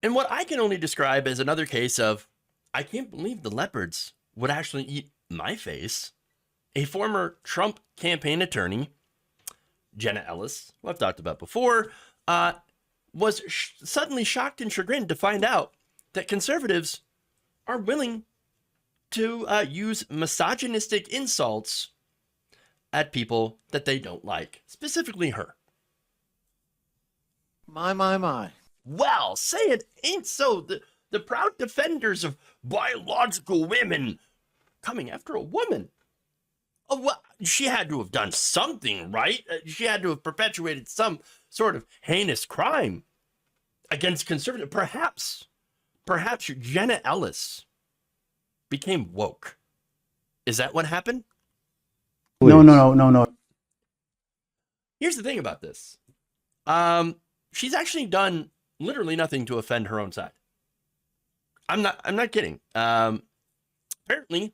And what I can only describe as another case of, I can't believe the leopards would actually eat my face. A former Trump campaign attorney, Jenna Ellis, who I've talked about before, was suddenly shocked and chagrined to find out that conservatives are willing to use misogynistic insults at people that they don't like, specifically her. My. Well, say it ain't so. The proud defenders of biological women coming after a woman. Oh, well, she had to have done something, right? She had to have perpetuated some sort of heinous crime against conservative. Perhaps Jenna Ellis became woke. Is that what happened? No. Here's the thing about this. She's actually done literally nothing to offend her own side. I'm not kidding. Apparently,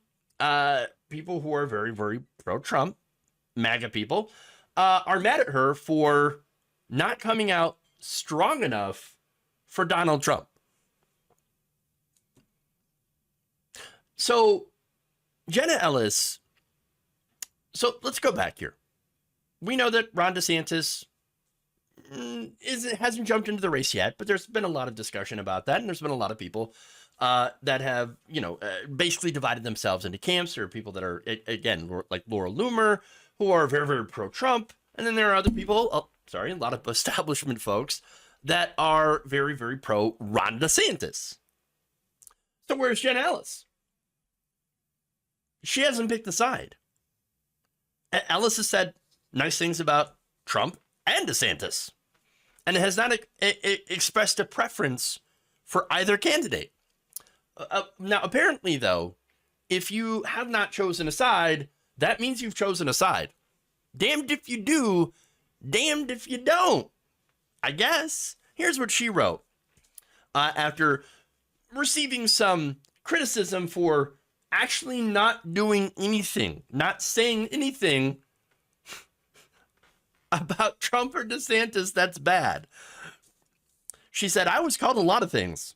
people who are very, very pro-Trump, MAGA people, are mad at her for not coming out strong enough for Donald Trump. So, Jenna Ellis, so let's go back here. We know that Ron DeSantis hasn't jumped into the race yet, but there's been a lot of discussion about that, and there's been a lot of people that have, basically divided themselves into camps. There are people that are, again, like Laura Loomer, who are very, very pro-Trump, and then there are other people, a lot of establishment folks that are very, very pro-Ron DeSantis. So where's Jenna Ellis? She hasn't picked a side. Ellis has said nice things about Trump and DeSantis, and has not expressed a preference for either candidate. Now, apparently, though, if you have not chosen a side, that means you've chosen a side. Damned if you do, damned if you don't, I guess. Here's what she wrote after receiving some criticism for actually not doing anything, not saying anything about Trump or DeSantis that's bad. She said, I was called a lot of things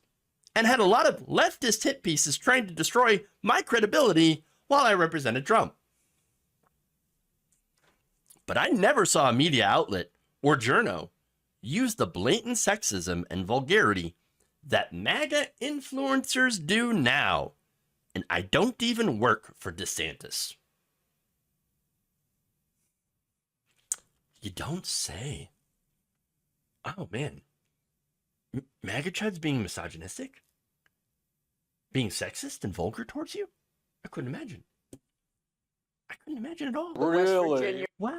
and had a lot of leftist hit pieces trying to destroy my credibility while I represented Trump. But I never saw a media outlet or journo use the blatant sexism and vulgarity that MAGA influencers do now. And I don't even work for DeSantis. You don't say. Oh, man. MAGA chuds being misogynistic? Being sexist and vulgar towards you? I couldn't imagine. I couldn't imagine at all. Really? Wow.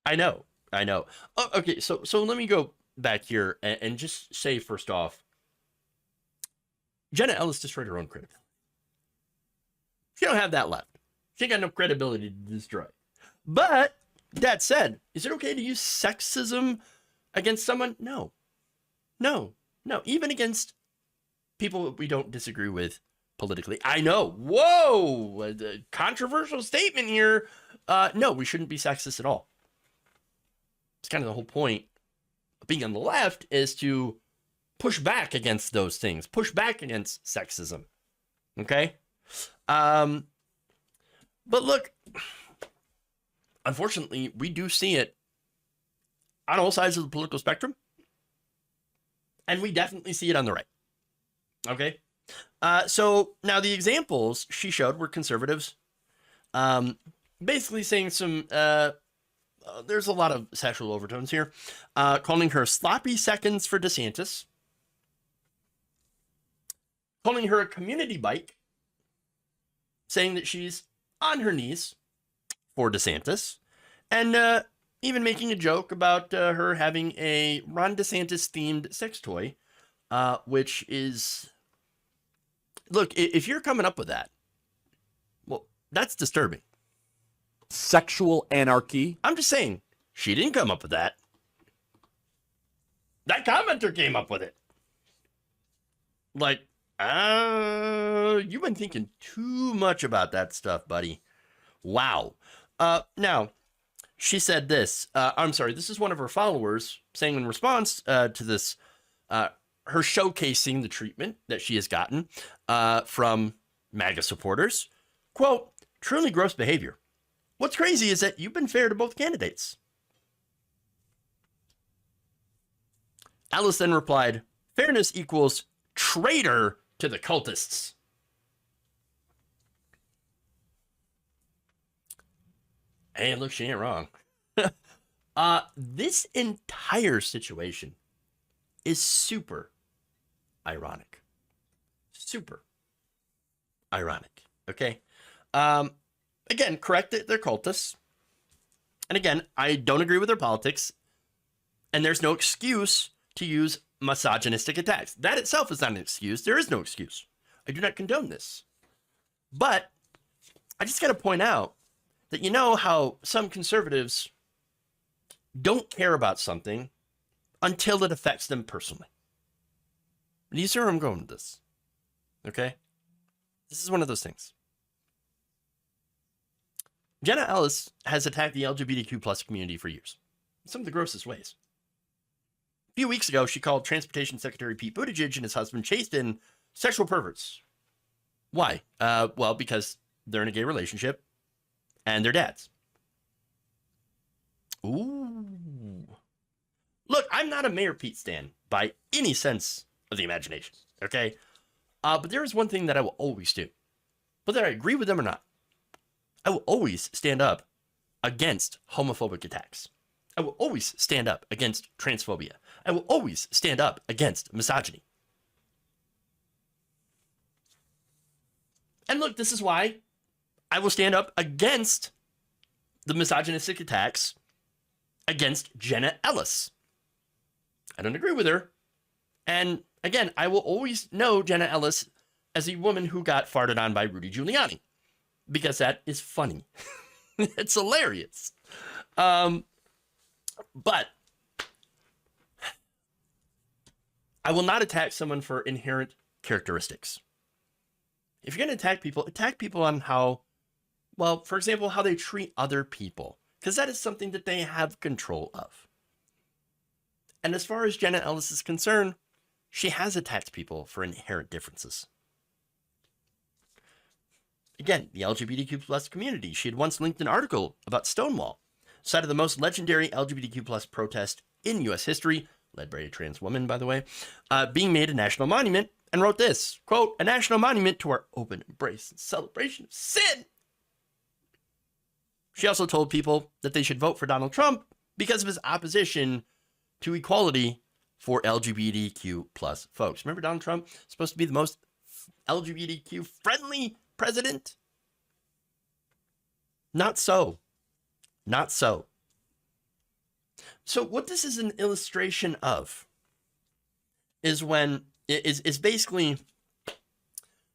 I know. Oh, okay, so let me go back here and just say, first off, Jenna Ellis destroyed her own credibility. She don't have that left. She ain't got no credibility to destroy. But that said, is it okay to use sexism against someone? No. Even against people we don't disagree with politically. I know. Whoa, a controversial statement here. No, we shouldn't be sexist at all. It's kind of the whole point of being on the left, is to push back against those things, push back against sexism. Okay? But look, unfortunately, we do see it on all sides of the political spectrum, and we definitely see it on the right. Okay? So now the examples she showed were conservatives, basically saying some, there's a lot of sexual overtones here, calling her sloppy seconds for DeSantis, calling her a community bike, saying that she's on her knees for DeSantis, and even making a joke about her having a Ron DeSantis-themed sex toy, which is, look, if you're coming up with that, well, that's disturbing. Sexual anarchy. I'm just saying, she didn't come up with that. That commenter came up with it. Like, you've been thinking too much about that stuff, buddy. Wow. Now, she said this. I'm sorry, this is one of her followers saying in response to this, her showcasing the treatment that she has gotten from MAGA supporters. Quote, truly gross behavior. What's crazy is that you've been fair to both candidates. Ellis then replied, fairness equals traitor to the cultists. Hey, look, she ain't wrong. This entire situation is super ironic. Super ironic. Okay. Again, correct that they're cultists. And again, I don't agree with their politics. And there's no excuse to use misogynistic attacks. That itself is not an excuse. There is no excuse. I do not condone this. But I just got to point out that you know how some conservatives don't care about something until it affects them personally. And you see where I'm going with this. Okay? This is one of those things. Jenna Ellis has attacked the LGBTQ plus community for years, in some of the grossest ways. A few weeks ago, she called Transportation Secretary Pete Buttigieg and his husband Chasten sexual perverts. Why? Well, because they're in a gay relationship and they're dads. Ooh. Look, I'm not a Mayor Pete stan by any sense of the imagination, okay? But there is one thing that I will always do, whether I agree with them or not. I will always stand up against homophobic attacks. I will always stand up against transphobia. I will always stand up against misogyny. And look, this is why I will stand up against the misogynistic attacks against Jenna Ellis. I don't agree with her. And again, I will always know Jenna Ellis as a woman who got farted on by Rudy Giuliani, because that is funny. It's hilarious. But I will not attack someone for inherent characteristics. If you're going to attack people on how, well, for example, how they treat other people, because that is something that they have control of. And as far as Jenna Ellis is concerned, she has attacked people for inherent differences. Again, the LGBTQ plus community. She had once linked an article about Stonewall, cited the most legendary LGBTQ plus protest in U.S. history, led by a trans woman, by the way, being made a national monument, and wrote this, quote, a national monument to our open embrace and celebration of sin. She also told people that they should vote for Donald Trump because of his opposition to equality for LGBTQ plus folks. Remember Donald Trump supposed to be the most LGBTQ friendly president? Not so. Not so. So what this is an illustration of is basically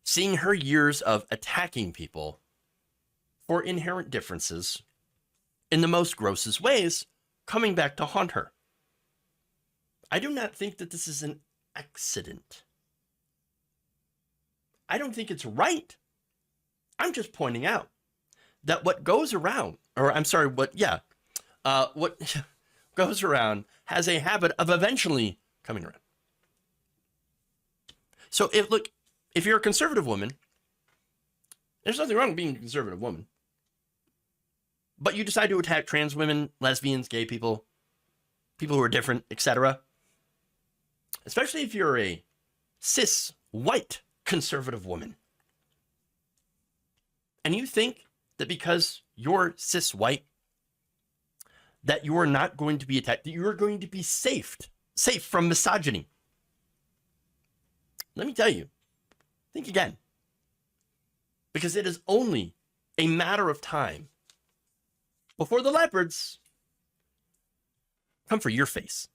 seeing her years of attacking people for inherent differences in the most grossest ways coming back to haunt her. I do not think that this is an accident. I don't think it's right. I'm just pointing out that what goes around, what goes around has a habit of eventually coming around. So if you're a conservative woman, there's nothing wrong with being a conservative woman, but you decide to attack trans women, lesbians, gay people, people who are different, etc., especially if you're a cis, white, conservative woman, and you think that because you're cis white, that you are not going to be attacked, that you are going to be safe from misogyny. Let me tell you, think again. Because it is only a matter of time before the leopards come for your face.